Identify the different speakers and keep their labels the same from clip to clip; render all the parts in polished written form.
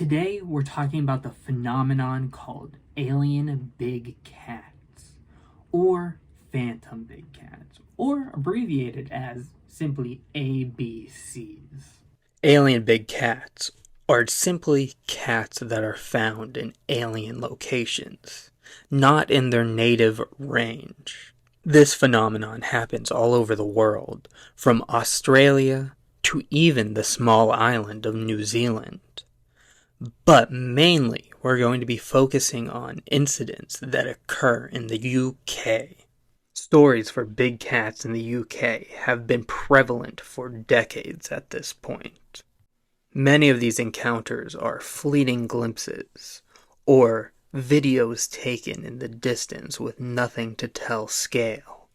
Speaker 1: Today, we're talking about the phenomenon called alien big cats, or phantom big cats, or abbreviated as simply ABCs.
Speaker 2: Alien big cats are simply cats that are found in alien locations, not in their native range. This phenomenon happens all over the world, from Australia to even the small island of New Zealand. But mainly, we're going to be focusing on incidents that occur in the UK. Stories for big cats in the UK have been prevalent for decades at this point. Many of these encounters are fleeting glimpses, or videos taken in the distance with nothing to tell scale.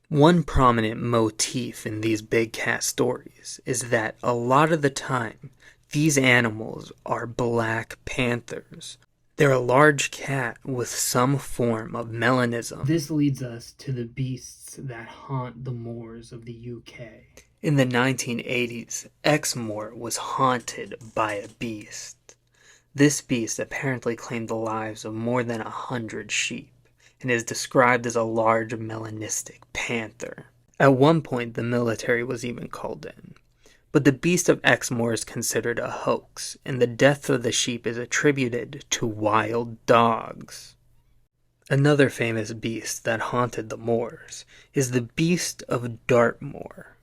Speaker 2: One prominent motif in these big cat stories is that a lot of the time, these animals are black panthers. They're a large cat with some form of melanism.
Speaker 1: This leads us to the beasts that haunt the moors of the UK.
Speaker 2: In the 1980s, Exmoor was haunted by a beast. This beast apparently claimed the lives of more than 100 sheep, and is described as a large melanistic panther. At one point, the military was even called in. But the beast of Exmoor is considered a hoax, and the death of the sheep is attributed to wild dogs. Another famous beast that haunted the moors is the beast of Dartmoor.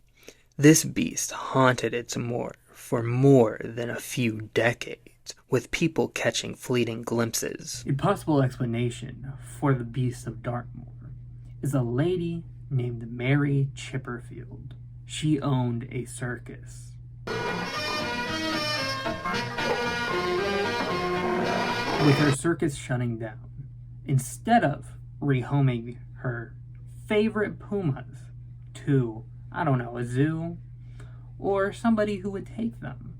Speaker 2: This beast haunted its moor for more than a few decades, with people catching fleeting glimpses.
Speaker 1: A possible explanation for the beast of Dartmoor is a lady named Mary Chipperfield. She owned a circus. With her circus shutting down, instead of rehoming her favorite pumas to, a zoo or somebody who would take them,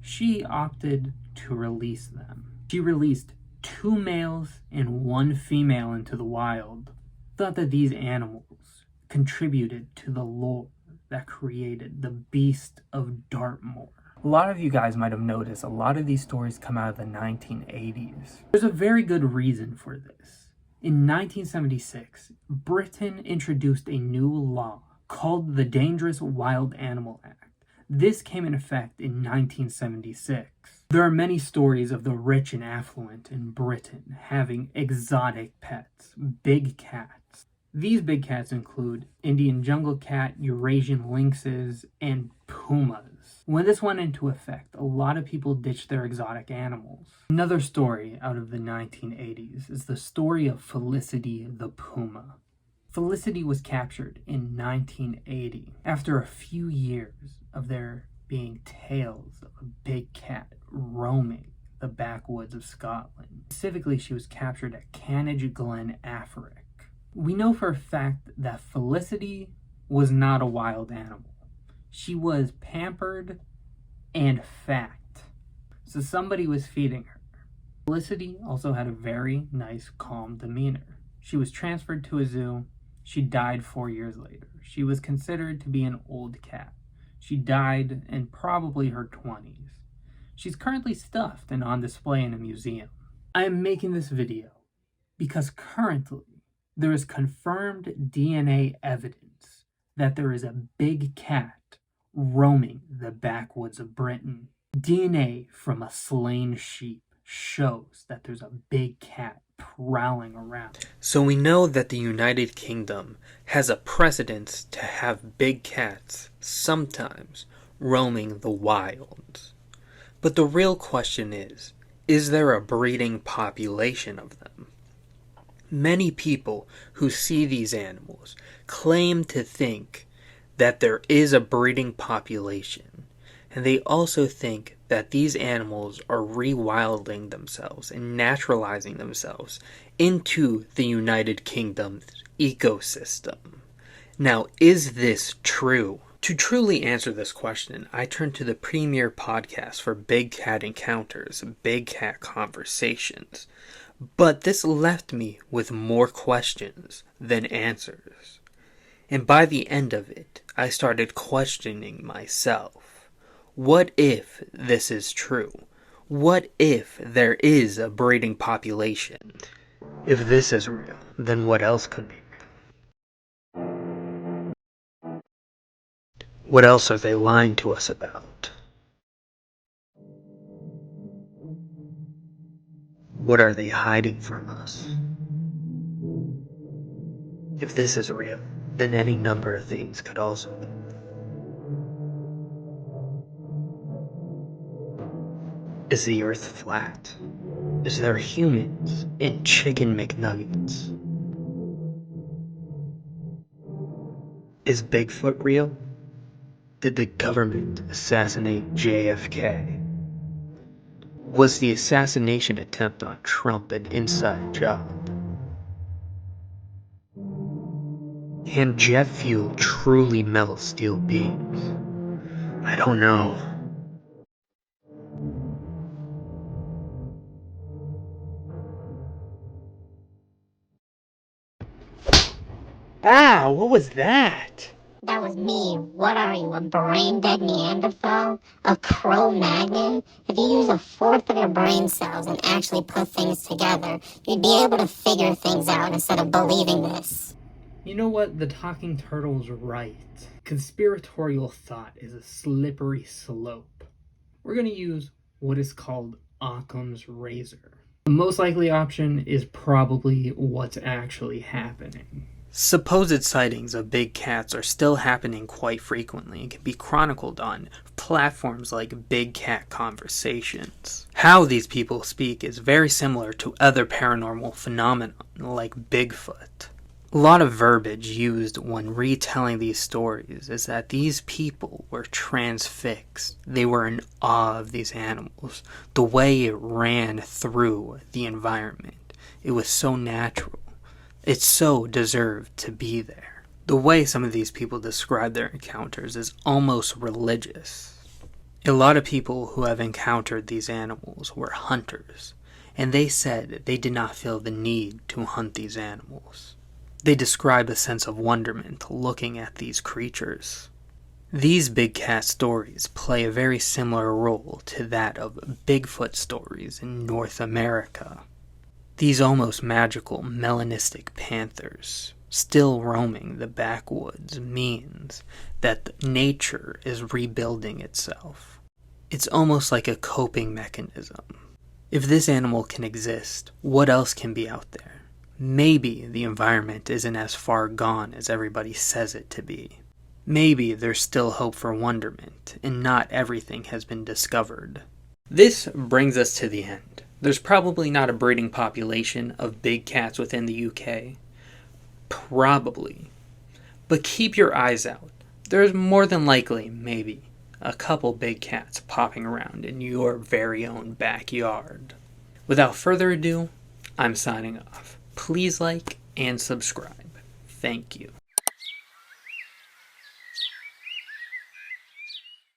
Speaker 1: she opted to release them. She released 2 males and 1 female into the wild. Thought that these animals contributed to the lore that created the beast of Dartmoor. A lot of you guys might have noticed a lot of these stories come out of the 1980s. There's a very good reason for this. In 1976, Britain introduced a new law called the Dangerous Wild Animal Act. This came in effect in 1976. There are many stories of the rich and affluent in Britain having exotic pets, big cats. These big cats include Indian jungle cat, Eurasian lynxes, and pumas. When this went into effect, a lot of people ditched their exotic animals. Another story out of the 1980s is the story of Felicity the puma. Felicity was captured in 1980 after a few years of there being tales of a big cat roaming the backwoods of Scotland. Specifically, she was captured at Canage Glen, Africa. We know for a fact that Felicity was not a wild animal. She was pampered and fat, so somebody was feeding her. Felicity also had a very nice, calm demeanor. She was transferred to a zoo. She died 4 years later. She was considered to be an old cat. She died in probably her 20s. She's currently stuffed and on display in a museum. I am making this video because currently there is confirmed DNA evidence that there is a big cat roaming the backwoods of Britain. DNA from a slain sheep shows that there's a big cat prowling around.
Speaker 2: So we know that the United Kingdom has a precedent to have big cats sometimes roaming the wilds. But the real question is there a breeding population of them? Many people who see these animals claim to think that there is a breeding population, and they also think that these animals are rewilding themselves and naturalizing themselves into the United Kingdom's ecosystem. Now, is this true? To truly answer this question, I turn to the premier podcast for big cat encounters, big cat conversations. But this left me with more questions than answers. And by the end of it, I started questioning myself. What if this is true? What if there is a breeding population? If this is real, then what else could be real? What else are they lying to us about? What are they hiding from us? If this is real, then any number of things could also be. Is the earth flat? Is there humans in chicken McNuggets? Is Bigfoot real? Did the government assassinate JFK? Was the assassination attempt on Trump an inside job? Can jet fuel truly melt steel beams? I don't know. Ah, what was that?
Speaker 3: That was me. What are you, a brain-dead Neanderthal? A Cro-Magnon? If you use a fourth of your brain cells and actually put things together, you'd be able to figure things out instead of believing this.
Speaker 1: You know what? The talking turtle's right. Conspiratorial thought is a slippery slope. We're going to use what is called Occam's razor. The most likely option is probably what's actually happening.
Speaker 2: Supposed sightings of big cats are still happening quite frequently and can be chronicled on platforms like Big Cat Conversations. How these people speak is very similar to other paranormal phenomena like Bigfoot. A lot of verbiage used when retelling these stories is that these people were transfixed. They were in awe of these animals, the way it ran through the environment. It was so natural. It so deserved to be there. The way some of these people describe their encounters is almost religious. A lot of people who have encountered these animals were hunters, and they said they did not feel the need to hunt these animals. They describe a sense of wonderment looking at these creatures. These big cat stories play a very similar role to that of Bigfoot stories in North America. These almost magical melanistic panthers still roaming the backwoods means that nature is rebuilding itself. It's almost like a coping mechanism. If this animal can exist, what else can be out there? Maybe the environment isn't as far gone as everybody says it to be. Maybe there's still hope for wonderment, and not everything has been discovered. This brings us to the end. There's probably not a breeding population of big cats within the UK. Probably. But keep your eyes out. There's more than likely, maybe, a couple big cats popping around in your very own backyard. Without further ado, I'm signing off. Please like and subscribe. Thank you.